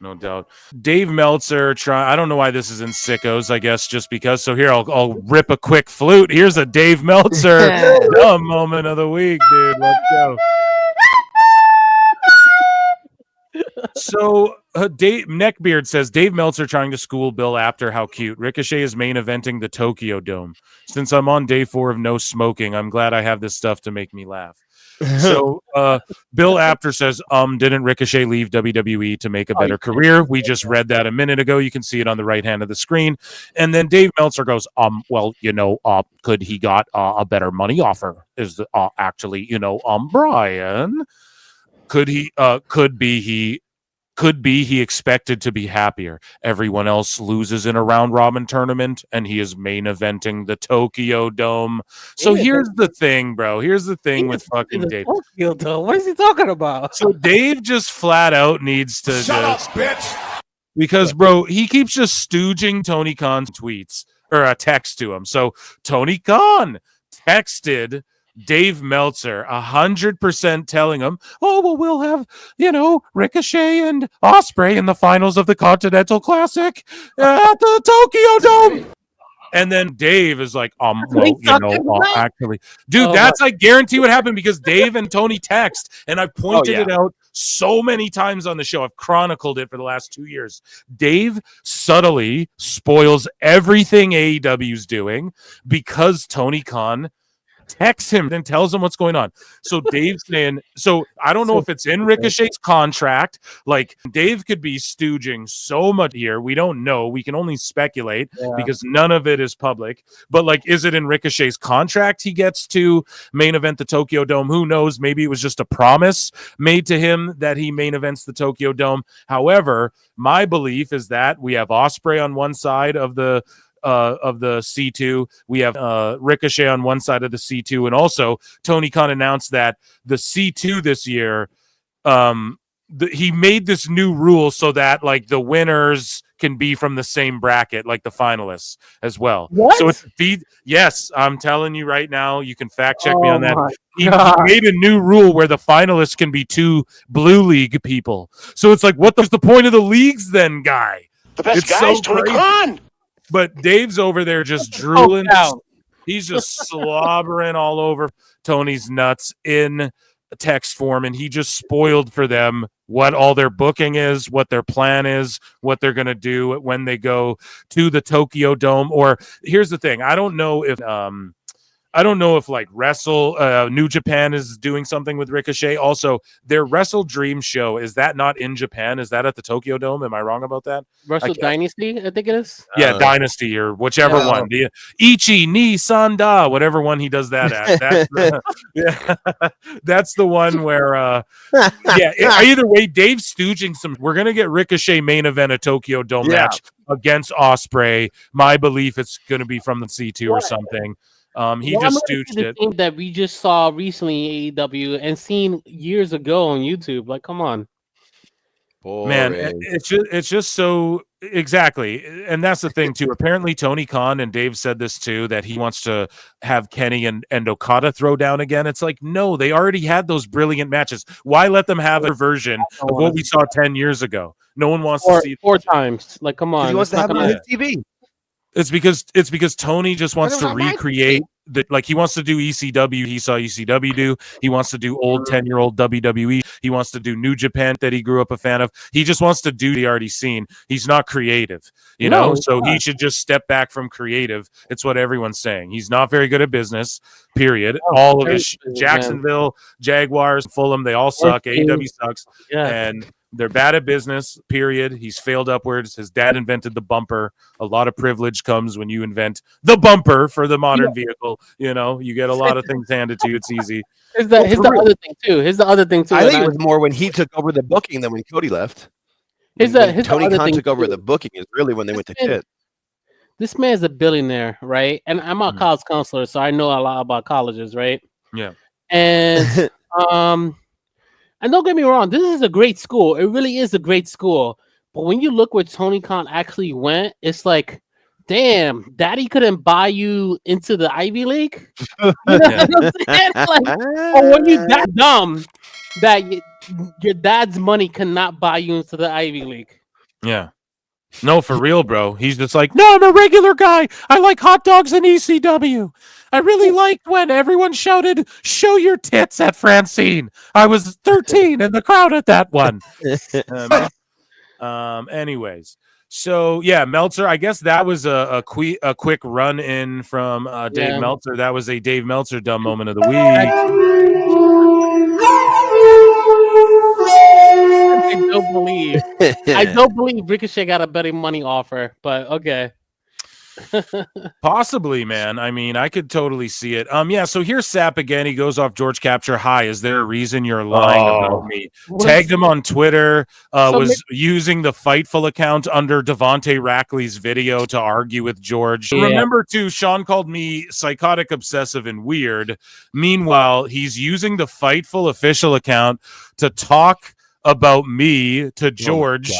No doubt. Dave Meltzer, I don't know why this is in Sickos, I guess just because. So here, I'll rip a quick flute. Here's a Dave Meltzer dumb moment of the week, dude. Let's go. So Dave Neckbeard says, Dave Meltzer trying to school Bill Apter. How cute. Ricochet is main eventing the Tokyo Dome. Since I'm on day 4 of no smoking, I'm glad I have this stuff to make me laugh. So Bill Apter says, didn't Ricochet leave WWE to make a better career? We just read that a minute ago. You can see it on the right hand of the screen. And then Dave Meltzer goes, well, could he got a better money offer? Is actually, Brian, could he expected to be happier. Everyone else loses in a round robin tournament, and he is main eventing the Tokyo Dome. So here's the thing, bro. Here's the thing with fucking Dave. Tokyo Dome. What is he talking about? So Dave just flat out needs to shut up, bitch. Because, bro, he keeps just stooging Tony Khan's tweets or a text to him. So Tony Khan texted Dave Meltzer 100% telling him, we'll have, Ricochet and Ospreay in the finals of the Continental Classic at the Tokyo Dome. And then Dave is like, actually, dude, I guarantee what happened because Dave and Tony text, and I've pointed it out so many times on the show. I've chronicled it for the last 2 years. Dave subtly spoils everything AEW's doing because Tony Khan texts him and tells him what's going on. So Dave's saying, I don't know if it's in Ricochet's contract. Like, Dave could be stooging so much here. We don't know. We can only speculate because none of it is public. But, like, is it in Ricochet's contract he gets to main event the Tokyo Dome? Who knows? Maybe it was just a promise made to him that he main events the Tokyo Dome. However, my belief is that we have Ospreay on one side of the C2. We have Ricochet on one side of the C2, and also Tony Khan announced that the C2 this year, he made this new rule so that like the winners can be from the same bracket, like the finalists as well. What? So it's yes, I'm telling you right now. You can fact check me on that. He made a new rule where the finalists can be 2 Blue League people. So it's like, what's the point of the leagues then, guy? The best guy is Tony Khan. But Dave's over there just drooling. He's just slobbering all over Tony's nuts in text form, and he just spoiled for them what all their booking is, what their plan is, what they're going to do when they go to the Tokyo Dome. Or here's the thing. I don't know if like New Japan is doing something with Ricochet. Also, their Wrestle Dream show, is that not in Japan? Is that at the Tokyo Dome? Am I wrong about that? Wrestle Dynasty, I think it is. Yeah, Dynasty or whichever one. The Ichi ni Sanda, whatever one he does that at. That's the one where either way, Dave's stooging some. We're gonna get Ricochet main event a Tokyo Dome match against Ospreay. My belief it's gonna be from the C2 or something. He just stooged it. Thing that we just saw recently in AEW and seen years ago on YouTube. Like, come on, man! It's just so exactly, and that's the thing too. Apparently, Tony Khan and Dave said this too, that he wants to have Kenny and Okada throw down again. It's like, no, they already had those brilliant matches. Why let them have a version of what we saw 10 years ago? No one wants to see 4 times. Like, come on, he wants to have it on his TV. It's because Tony just wants to recreate he wants to do ECW. He saw ECW do. He wants to do old 10-year-old WWE. He wants to do New Japan that he grew up a fan of. He just wants to do the already seen. He's not creative, so he should just step back from creative. It's what everyone's saying. He's not very good at business, period. All of his Jacksonville, Jaguars, Fulham, they all suck. AEW sucks. Yeah. And they're bad at business, period. He's failed upwards. His dad invented the bumper. A lot of privilege comes when you invent the bumper for the modern vehicle. You get a lot of things handed to you. It's easy. Here's the other thing too. I think it was more when he took over the booking than when Cody left. Tony Khan took over the booking is really when they went to shit. This man's a billionaire, right? And I'm a college counselor, so I know a lot about colleges, right? Yeah. And and don't get me wrong, this is a great school. It really is a great school. But when you look where Tony Khan actually went, it's like, damn, Daddy couldn't buy you into the Ivy League. You know what I'm saying? Or were you that dumb that your dad's money cannot buy you into the Ivy League? Yeah. No, for real, bro. He's just like, no, I'm a regular guy. I like hot dogs and ECW. I really liked when everyone shouted, show your tits at Francine. I was 13 in the crowd at that one. Anyways. So, yeah, Meltzer, I guess that was a quick run in from Dave Meltzer. That was a Dave Meltzer dumb moment of the week. I don't believe Ricochet got a betting money offer, but okay. Possibly, man. I mean, I could totally see it. Yeah, so here's Sapp again. He goes off George Capture. Hi, is there a reason you're lying about me? Tagged him on Twitter, using the Fightful account under Devontae Rackley's video to argue with George. Yeah. Remember, too, Sean called me psychotic, obsessive, and weird. Meanwhile, he's using the Fightful official account to talk about me to George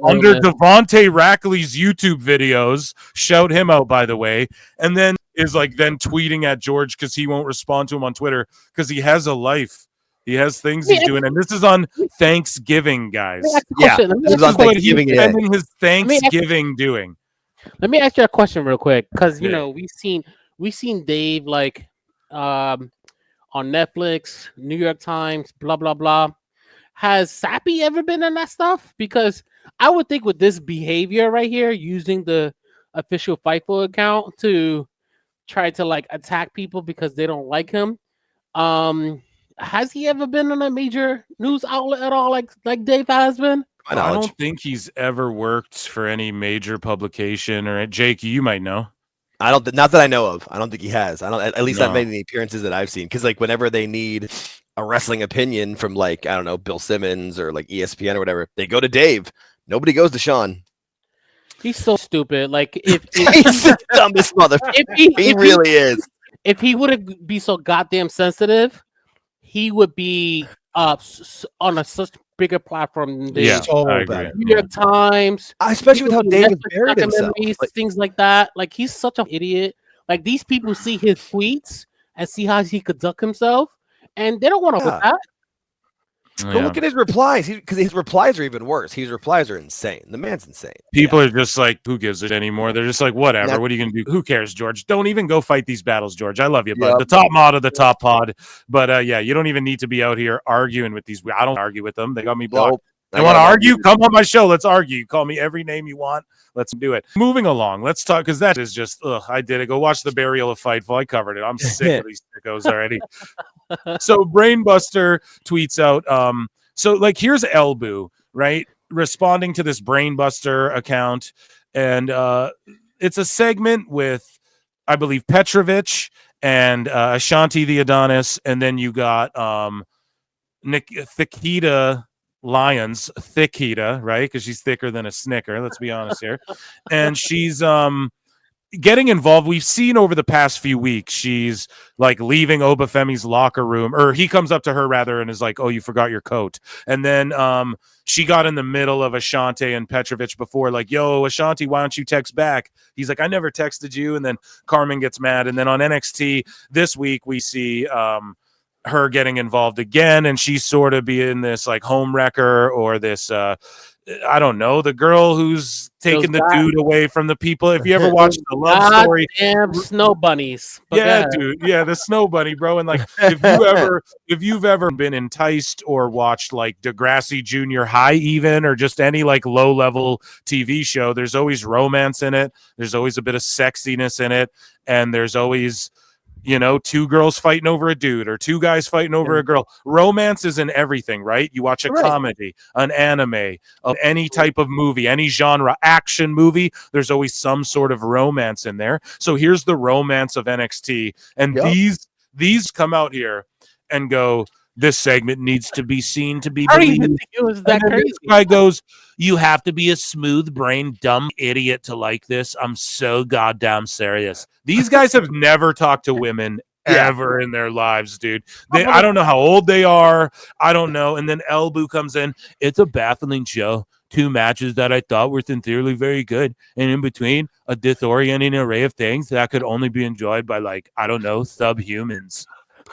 under Devontae Rackley's YouTube videos. Shout him out, by the way. And then is like then tweeting at George because he won't respond to him on Twitter because he has a life. He has things he's doing. And this is on Thanksgiving, guys. Yeah, this is on Thanksgiving. He's spending his Thanksgiving doing. Let me ask you a question real quick, because you know we've seen Dave like on Netflix, New York Times, blah blah blah. Has Sappy ever been in that stuff? Because I would think with this behavior right here, using the official Fightful account to try to like attack people because they don't like him, has he ever been on a major news outlet at all, like Dave has been? I don't think he's ever worked for any major publication. Or Jake, you might know. Not that I know of. I don't think he has. At least not many appearances that I've seen. Because like whenever they need a wrestling opinion from like, I don't know, Bill Simmons or like ESPN or whatever, they go to Dave. Nobody goes to Sean. He's so stupid. Like if he's the dumbest motherfucker. He really is. If he wouldn't be so goddamn sensitive, he would be on a such bigger platform than Dave. Yeah, New York Times, especially with how David buried himself, things like that. Like he's such an idiot. Like these people see his tweets and see how he conduct himself, and they don't want to put that. Go look at his replies, because his replies are even worse. His replies are insane. The man's insane. People are just like, who gives it anymore? They're just like, whatever. What are you going to do? Who cares, George? Don't even go fight these battles, George. I love you, bud. The top mod of the top pod. But yeah, you don't even need to be out here arguing with these. I don't argue with them. They got me blocked. Nope. They want to argue? Come on my show. Let's argue. You call me every name you want. Let's do it. Moving along. Let's talk, because that is just, I did it. Go watch the burial of Fightful. I covered it. I'm sick of these sickos already. So Brainbuster tweets out, so, like, here's Elbu, right, responding to this Brainbuster account, and it's a segment with, I believe, Petrovich and Ashanti the Adonis, and then you got Thikita Lyons, Thikita, right, because she's thicker than a Snicker, let's be honest here, and she's getting involved. We've seen over the past few weeks, she's like leaving Obafemi's locker room, or he comes up to her rather and is like, oh, you forgot your coat. And then she got in the middle of Ashanti and Petrovich before, like, yo, Ashanti, why don't you text back? He's like, I never texted you. And then Carmen gets mad. And then on NXT this week, we see her getting involved again, and she's sort of being this like home wrecker, or this I don't know, the girl who's taking the dude away from the people. If you ever watched the Love Story, damn snow bunnies. Yeah, dude. Yeah, the snow bunny, bro. And like, if you've ever been enticed or watched like Degrassi Junior High, even, or just any like low level TV show, there's always romance in it. There's always a bit of sexiness in it, and there's always, you know, two girls fighting over a dude or two guys fighting over a girl. Romance is in everything, right? You watch a comedy, an anime, any type of movie, any genre, action movie, there's always some sort of romance in there. So here's the romance of NXT. And these come out here and go, this segment needs to be seen to be believed. It was that crazy. This guy goes, you have to be a smooth-brained, dumb idiot to like this. I'm so goddamn serious. These guys have never talked to women ever in their lives, dude. I don't know how old they are. I don't know. And then Elbu comes in. It's a baffling show. 2 matches that I thought were sincerely very good. And in between, a disorienting array of things that could only be enjoyed by, like, I don't know, subhumans.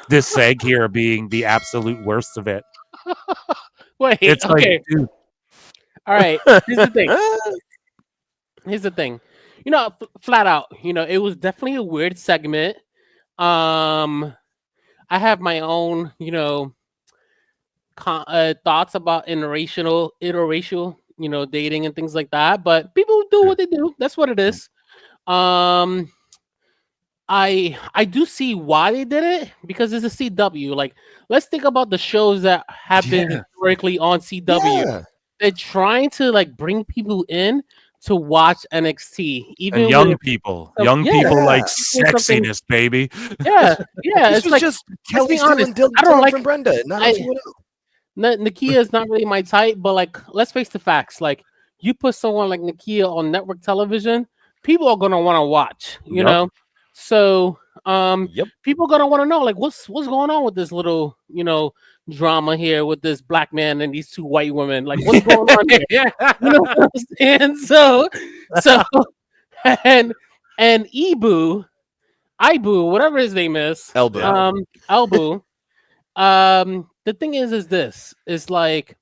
This seg here being the absolute worst of it. Wait, it's like, dude. All right. Here's the thing. Flat out, it was definitely a weird segment. I have my own, thoughts about interracial, dating and things like that. But people do what they do. That's what it is. I do see why they did it because it's a CW. Like, let's think about the shows that have been historically on CW. Yeah. They're trying to like bring people in to watch NXT, even And young with, people like sexiness, baby. Yeah, This it's was like, just let's be Kelly Sue honest, and Dylan I don't like from Brenda. Not anyone else. Nakia is not really my type, but like, let's face the facts. Like, you put someone like Nakia on network television, people are gonna want to watch. You know, so people are gonna want to know like what's going on with this little drama here with this black man and these two white women. Like, what's going on here? You know what I'm saying? So and Ibu, whatever his name is, Elbu. The thing is this is like,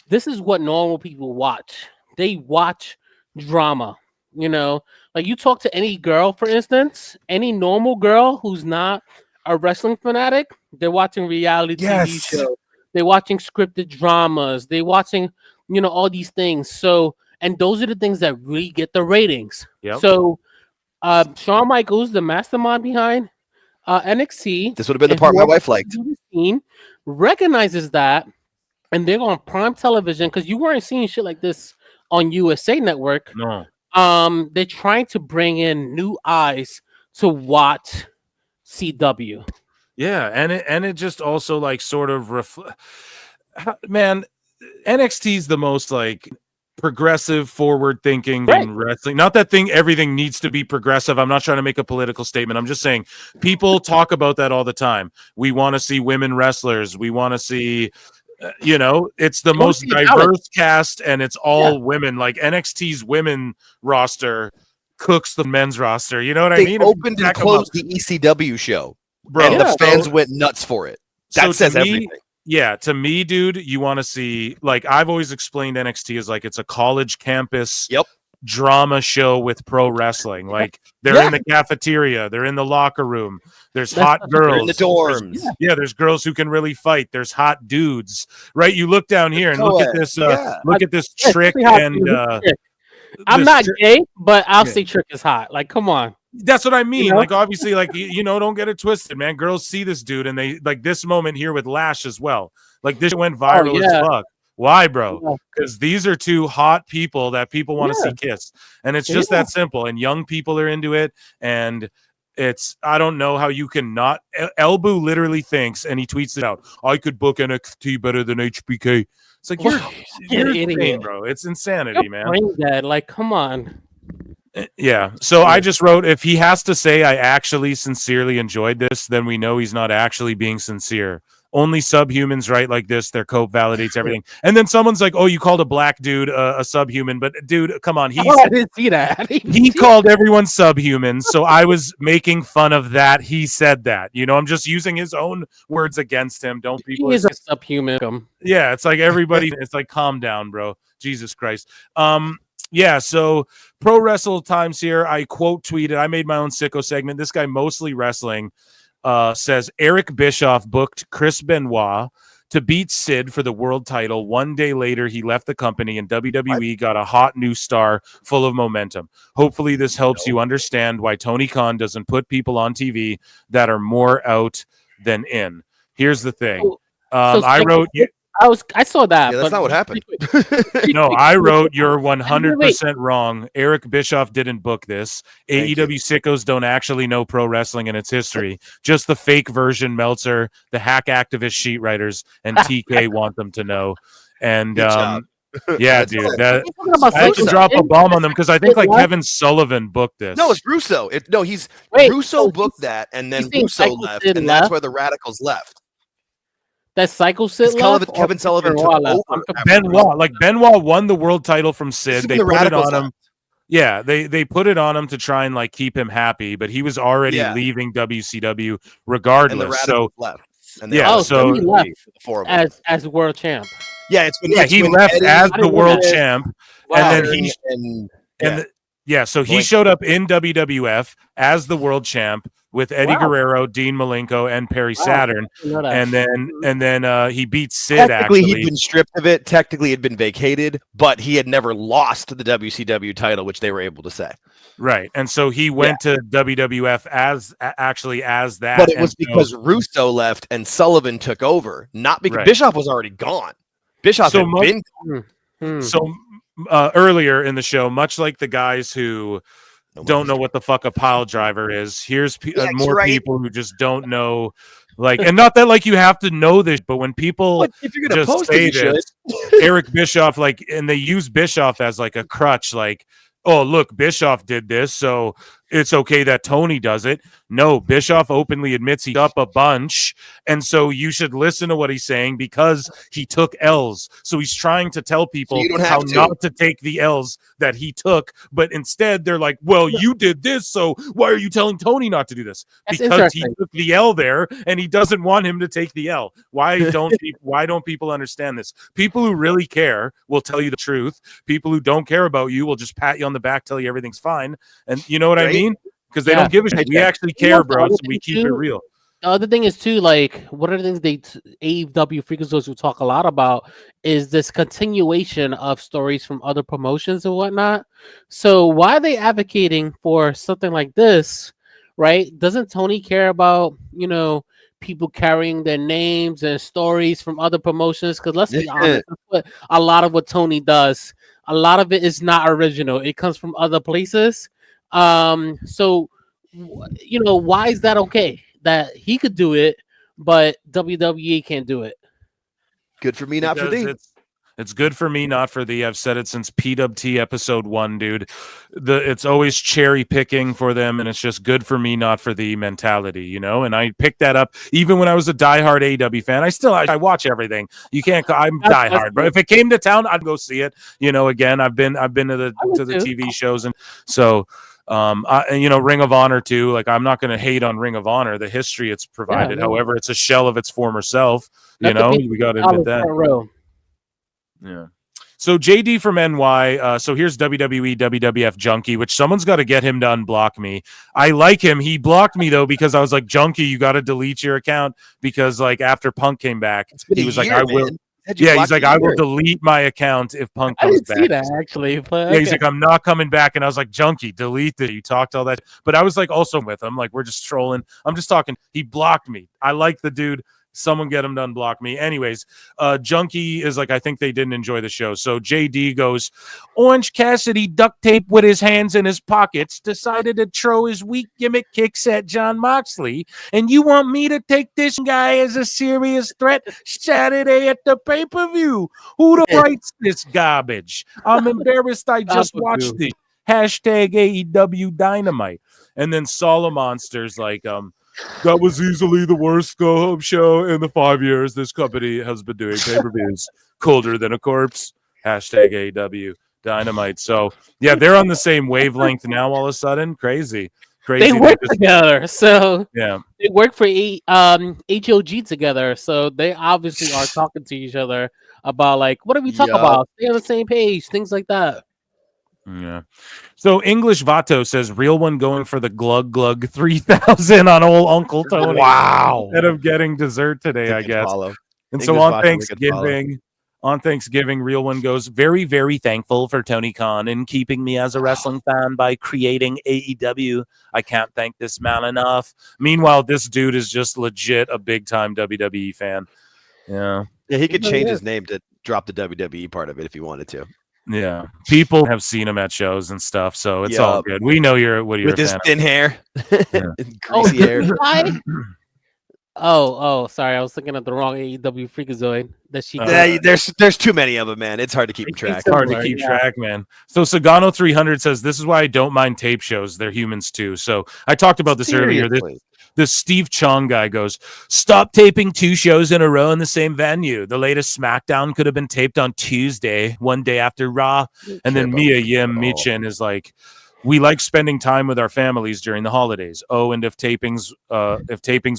this is what normal people watch. They watch drama, like you talk to any girl, for instance, any normal girl who's not a wrestling fanatic, they're watching reality TV shows, they're watching scripted dramas, they're watching, all these things. So, and those are the things that really get the ratings. So, Shawn Michaels, the mastermind behind NXT, this would have been the part my wife liked. Recognizes that, and they're on prime television because you weren't seeing shit like this on USA Network. No. They're trying to bring in new eyes to watch CW. Yeah, and it just also like sort of man, NXT's the most like progressive, forward thinking in wrestling. Not that everything needs to be progressive. I'm not trying to make a political statement. I'm just saying people talk about that all the time. We want to see women wrestlers. We want to see it's the most diverse cast, and it's all women. Like NXT's women roster cooks the men's roster. You know what I mean? They opened and closed the ECW show, bro, and the fans went nuts for it. That says everything. Yeah, to me, dude, you want to see, like, I've always explained NXT as like it's a college campus drama show with pro wrestling. Like, they're in the cafeteria, they're in the locker room, there's hot girls in the dorms. There's girls who can really fight, there's hot dudes, right? You look down here and look at this Trick and I'm not gay, but I'll say Trick is hot. Like, come on. That's what I mean. Like, obviously, like, don't get it twisted, man. Girls see this dude, and they like this moment here with Lash as well. Like, this went viral as fuck. Why, bro? Because these are two hot people that people want to see kiss, and it's just that simple. And young people are into it, and I don't know how you can not. Elbu literally thinks, and he tweets it out, I could book NXT better than HBK. It's like, you're insane, bro. It's insanity, man. Dead. Like, come on. Yeah. So I just wrote, if he has to say I actually sincerely enjoyed this, then we know he's not actually being sincere. Only subhumans write like this. Their cope validates everything. And then someone's like, oh, you called a black dude a subhuman. But dude, come on. I didn't see that. He called everyone subhumans. So I was making fun of that. He said that. I'm just using his own words against him. Don't people? He is a subhuman. Yeah. It's like everybody. It's like, calm down, bro. Jesus Christ. Yeah, so Pro Wrestle Times here. I quote tweeted. I made my own sicko segment. This guy, mostly wrestling, says Eric Bischoff booked Chris Benoit to beat Sid for the world title. One day later, he left the company, and WWE got a hot new star full of momentum. Hopefully, this helps you understand why Tony Khan doesn't put people on TV that are more out than in. Here's the thing. I wrote. I saw that. Yeah, that's not what happened. No, I wrote, you're 100% wrong. Eric Bischoff didn't book this. AEW Sickos don't actually know pro wrestling and its history. Just the fake version Meltzer, the hack activist sheet writers, and TK want them to know. And yeah, dude, I had to drop a bomb on them because I think like Kevin Sullivan booked this. No, it's Russo. Russo booked that, and then Russo left, and that's where the Radicals left. That Cycle Sid left? Kevin Sullivan took over. Benoit won the world title from Sid. They put it on him. Yeah, they put it on him to try and like keep him happy, but he was already leaving WCW regardless. And the Radicals left. And so he left four of them. as world champ. Yeah, it's when he left Eddie, as the world champ, Wow. and then so he showed up in WWF as the world champ with Eddie Guerrero, Dean Malenko, and Perry Saturn, and then he beat Sid. Technically, he'd been stripped of it. Technically, had been vacated, but he had never lost the WCW title, which they were able to say. Right, and so he went to WWF as that. But it was because Russo left and Sullivan took over, not because Bischoff was already gone. Bischoff had been gone. So earlier in the show, much like the guys who don't know what the fuck a pile driver is, here's more people who just don't know. Like, and not that like you have to know this, but when people if you're gonna just say this, Eric Bischoff, like, and they use Bischoff as like a crutch, like, oh, look, Bischoff did this, so it's okay that Tony does it. No, Bischoff openly admits he up a bunch, and so you should listen to what he's saying because he took L's. So he's trying to tell people how not to take the L's that he took, but instead they're like, well, you did this, so why are you telling Tony not to do this? Because he took the L there, and he doesn't want him to take the L. Why don't people understand this? People who really care will tell you the truth. People who don't care about you will just pat you on the back, tell you everything's fine, and you know what I mean? Because they don't give a shit. We actually care, bro, so we keep it real. The other thing is too, like, one of the things AEW Freakazoids will talk a lot about is this continuation of stories from other promotions and whatnot. So why are they advocating for something like this, right? Doesn't Tony care about, people carrying their names and stories from other promotions? Because let's be honest, that's what a lot of what Tony does. A lot of it is not original. It comes from other places. So why is that okay that he could do it but WWE can't do it? Good for me, not for thee. It's good for me, not for thee. I've said it since PWT episode 1, dude. It's always cherry picking for them, and it's just good for me, not for thee mentality, and I picked that up even when I was a diehard AEW fan. I watch everything. You can't. I'm diehard, but if it came to town, I'd go see it. Again, I've been to the TV shows, and so. Ring of Honor too. Like, I'm not going to hate on Ring of Honor, the history it's provided. However, it's a shell of its former self. We got to admit that. Yeah. So JD from NY. So here's WWE WWF Junkie, which someone's got to get him to unblock me. I like him. He blocked me though because I was like, Junkie, you got to delete your account because like after Punk came back, he was like, I will. Yeah, he's like, I will delete my account if Punk comes back. I didn't see that, actually. But he's like, I'm not coming back. And I was like, Junkie, delete it. You talked all that. But I was like, also with him. Like, we're just trolling. I'm just talking. He blocked me. I like the dude. Someone get him to unblock me. Anyways, Junkie is like, I think they didn't enjoy the show. So JD goes, Orange Cassidy duct tape with his hands in his pockets, decided to throw his weak gimmick kicks at Jon Moxley. And you want me to take this guy as a serious threat Saturday at the pay-per-view? Who writes this garbage? I'm embarrassed I just watched it. Hashtag AEW Dynamite. And then Solo Monster's like, that was easily the worst go-home show in the 5 years this company has been doing pay-per-views. Colder than a corpse. Hashtag AEW Dynamite. So, yeah, they're on the same wavelength now all of a sudden. Crazy. They work together. So, yeah. They work for HOG together. So, they obviously are talking to each other about, like, what do we talk about? Stay on the same page. Things like that. Yeah. So English Vato says real one going for the glug 3000 on old Uncle Tony. Wow. Instead of getting dessert today, I guess. Follow. And so on Thanksgiving, real one goes very, very thankful for Tony Khan and keeping me as a wrestling fan by creating AEW. I can't thank this man enough. Meanwhile, this dude is just legit a big time WWE fan. Yeah. Yeah, he could change his name to drop the WWE part of it if he wanted to. Yeah, people have seen him at shows and stuff, so it's all good. We know you're with his thin hair, and greasy hair. Sorry, I was thinking of the wrong AEW Freakazoid. There's too many of them, man. It's hard to keep track. It's hard to keep track, man. So Sagano 300 says this is why I don't mind tape shows. They're humans too. So I talked about this earlier. This Steve Chong guy goes, stop taping 2 shows in a row in the same venue. The latest SmackDown could have been taped on Tuesday, one day after Raw. And then Mia Yim Michin is like, We like spending time with our families during the holidays. Oh, and if tapings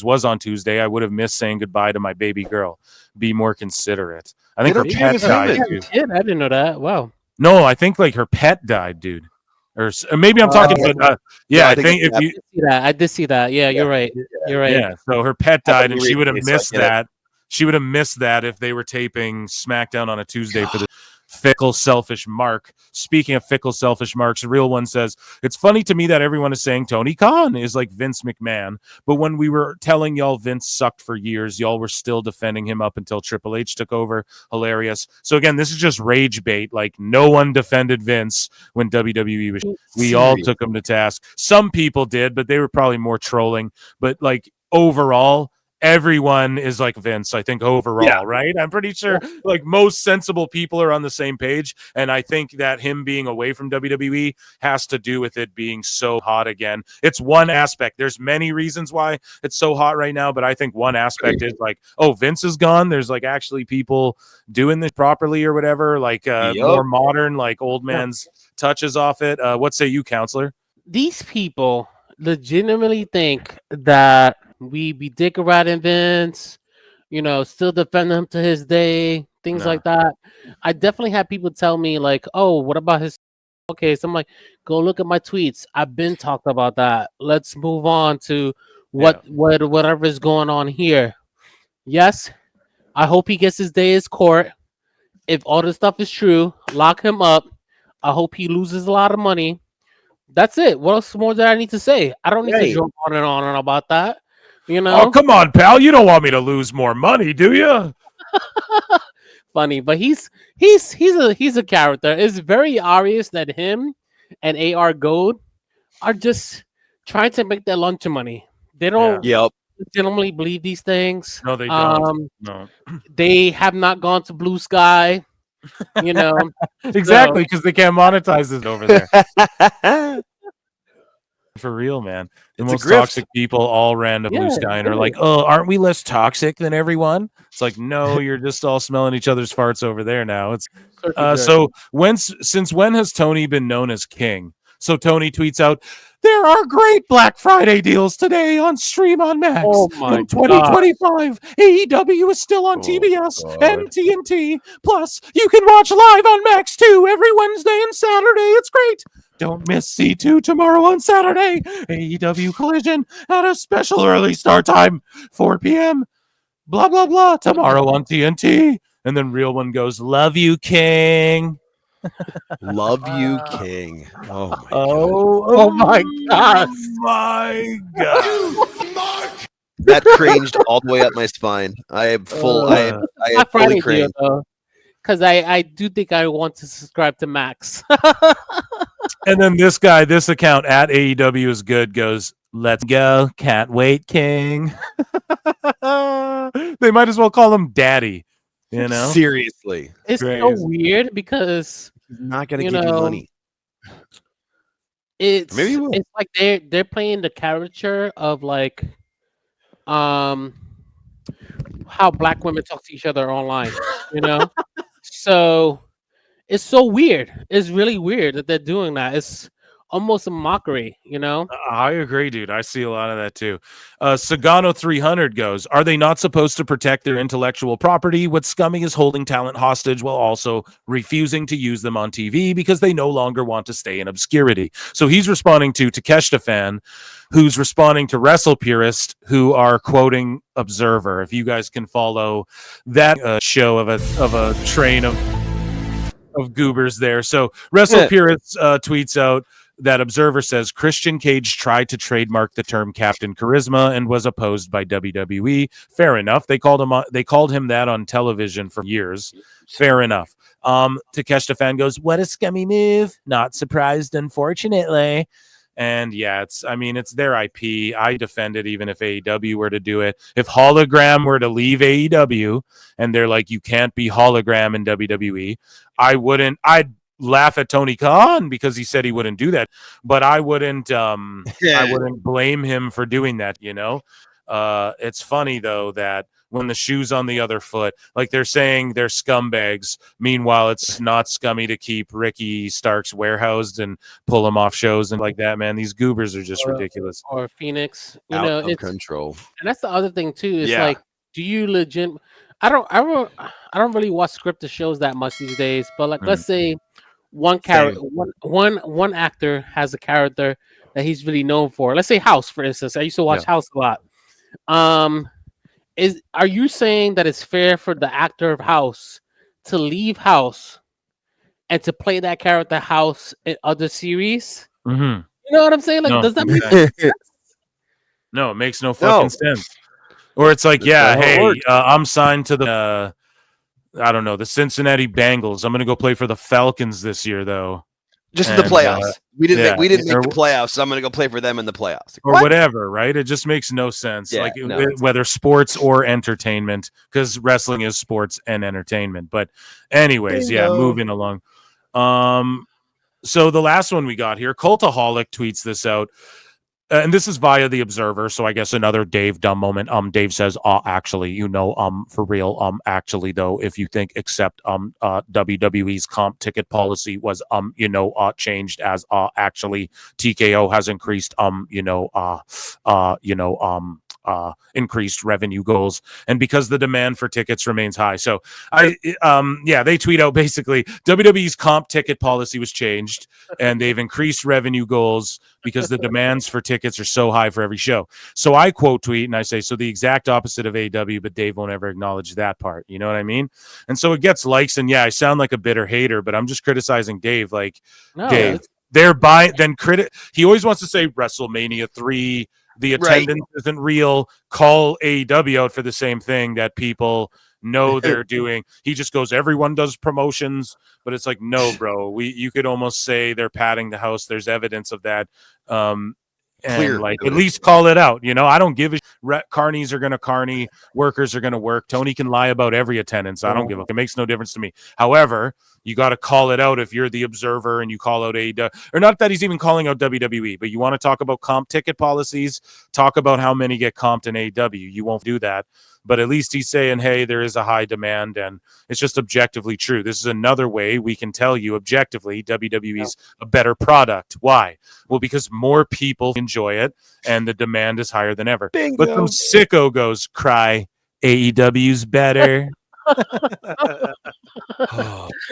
was on Tuesday, I would have missed saying goodbye to my baby girl. Be more considerate. I think her pet died. Dude. I didn't know that. Wow. No, I think like her pet died, dude. Or maybe I'm talking, but I think if you I did see that. Yeah, you're right. You're right. Yeah, so her pet died, and she would have missed that. She would have missed that if they were taping SmackDown on a Tuesday for the fickle, selfish Mark. Speaking of fickle, selfish Marks, the real one says, it's funny to me that everyone is saying Tony Khan is like Vince McMahon. But when we were telling y'all Vince sucked for years, y'all were still defending him up until Triple H took over. Hilarious. So again, this is just rage bait. Like no one defended Vince when WWE was. We all took him to task. Some people did, but they were probably more trolling. But like overall, everyone is like Vince, I think, overall, right? I'm pretty sure like most sensible people are on the same page. And I think that him being away from WWE has to do with it being so hot again. It's one aspect. There's many reasons why it's so hot right now, but I think one aspect is like, oh, Vince is gone. There's like actually people doing this properly or whatever, like more modern, like old man's touches off it. What say you, counselor? These people legitimately think that we be dick riding Vince, still defend him to his day, things like that. I definitely had people tell me like, oh, what about his? Okay, so I'm like, go look at my tweets. I've been talked about that. Let's move on to whatever is going on here. Yes, I hope he gets his day in court. If all this stuff is true, lock him up. I hope he loses a lot of money. That's it. What else more do I need to say? I don't need to jump on and about that. Oh, come on, pal. You don't want me to lose more money, do you? Funny, but he's a character. It's very obvious that him and AR Gold are just trying to make their lunch money. They don't legitimately believe these things. No, they don't. No. They have not gone to Blue Sky. Exactly, because they can't monetize it over there. For real, man. The most toxic people all ran to Blue Sky and are like, oh, aren't we less toxic than everyone? It's like, no, you're just all smelling each other's farts over there now. It's so since when has Tony been known as king? So Tony tweets out, there are great Black Friday deals today on Stream on Max. Oh my in 2025, AEW is still on TBS and TNT. Plus, you can watch live on Max too every Wednesday and Saturday. It's great. Don't miss C2 tomorrow on Saturday. AEW Collision at a special early start time, 4 p.m. Blah, blah, blah. Tomorrow on TNT. And then real one goes, love you, King. Love you, King. Oh, my God. Oh, my God. My God. That cringed all the way up my spine. I am full. I am fully cringed. Because I do think I want to subscribe to Max. And then this account at AEW is good goes, let's go. Can't wait, King. They might as well call him Daddy. Seriously. It's so weird because he's not going to give you money. It's like they're playing the caricature of like how black women talk to each other online, So it's so weird. It's really weird that they're doing that. It's almost a mockery, I agree, dude. I see a lot of that too. Sagano 300 goes, are they not supposed to protect their intellectual property? What's scummy is holding talent hostage while also refusing to use them on TV because they no longer want to stay in obscurity. So he's responding to Takeshita fan, who's responding to Wrestle Purist, who are quoting Observer. If you guys can follow that show of a train of goobers there. So Wrestle Purist tweets out that Observer says Christian Cage tried to trademark the term Captain Charisma and was opposed by WWE. Fair enough. They called him that on television for years. Fair enough. Takeshita fan goes, what a scummy move. Not surprised, unfortunately. And yeah, it's their IP. I defend it even if AEW were to do it. If Hologram were to leave AEW and they're like, you can't be Hologram in WWE, I'd laugh at Tony Khan because he said he wouldn't do that, but I wouldn't blame him for doing that, It's funny though that when the shoe's on the other foot, like they're saying they're scumbags. Meanwhile, it's not scummy to keep Ricky Starks warehoused and pull him off shows and like that, man. These goobers are just ridiculous. Or Phoenix, out of control. And that's the other thing too. It's like, do you legit? I don't really watch scripted shows that much these days. But like, let's say one character, one actor has a character that he's really known for. Let's say House, for instance. I used to watch House a lot. Are you saying that it's fair for the actor of House to leave House and to play that character House in other series? Mm-hmm. You know what I'm saying? Like, No. does that make sense? No, it makes no fucking sense. Or it's like, I'm signed to the, I don't know, the Cincinnati Bengals. I'm going to go play for the Falcons this year, though. Just in the playoffs. We didn't make the playoffs, so I'm going to go play for them in the playoffs. Or whatever, right? It just makes no sense. Yeah, whether sports or entertainment, because wrestling is sports and entertainment. But anyways, moving along. So the last one we got here, Cultaholic tweets this out. And this is via the Observer, so I guess another Dave dumb moment. Dave says, actually, for real, actually though, if you think except WWE's comp ticket policy was changed as actually TKO has increased increased revenue goals, and because the demand for tickets remains high. So they tweet out basically WWE's comp ticket policy was changed and they've increased revenue goals because the demands for tickets are so high for every show. So I quote tweet and I say, so the exact opposite of AEW, but Dave won't ever acknowledge that part. You know what I mean? And so it gets likes, and I sound like a bitter hater, but I'm just criticizing Dave. Like, Dave, they're buying, he always wants to say WrestleMania 3, the attendance isn't real. Call AEW out for the same thing that people know they're doing. He just goes, everyone does promotions, but it's like, no, bro. You could almost say they're padding the house. There's evidence of that. And at least call it out. I don't give a carnies are gonna carny, workers are gonna work. Tony can lie about every attendance. I don't give a it makes no difference to me. However, you got to call it out if you're the Observer and you call out AEW, or not that he's even calling out WWE, but you want to talk about comp ticket policies, talk about how many get comped in AEW. You won't do that. But at least he's saying, hey, there is a high demand, and it's just objectively true. This is another way we can tell you objectively WWE's a better product. Why? Well, because more people enjoy it, and the demand is higher than ever. Bingo. But some sicko goes, cry, AEW's better.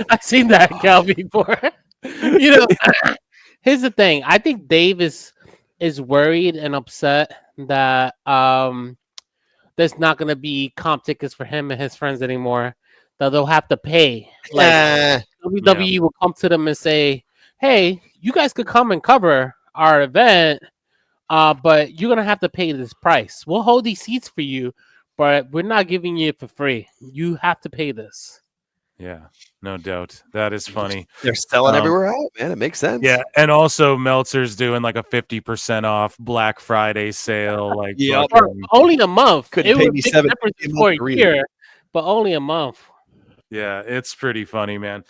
I've seen that, Cal, before. Here's the thing. I think Dave is worried and upset that there's not going to be comp tickets for him and his friends anymore, that they'll have to pay. Like, WWE will come to them and say, hey, you guys could come and cover our event, but you're going to have to pay this price. We'll hold these seats for you, but we're not giving you it for free. You have to pay this. Yeah, no doubt. That is funny. They're selling everywhere out, man. It makes sense. Yeah, and also Meltzer's doing like a 50% off Black Friday sale. Like, only a month. Couldn't pay me $7 for a year, but only a month. Yeah, it's pretty funny, man.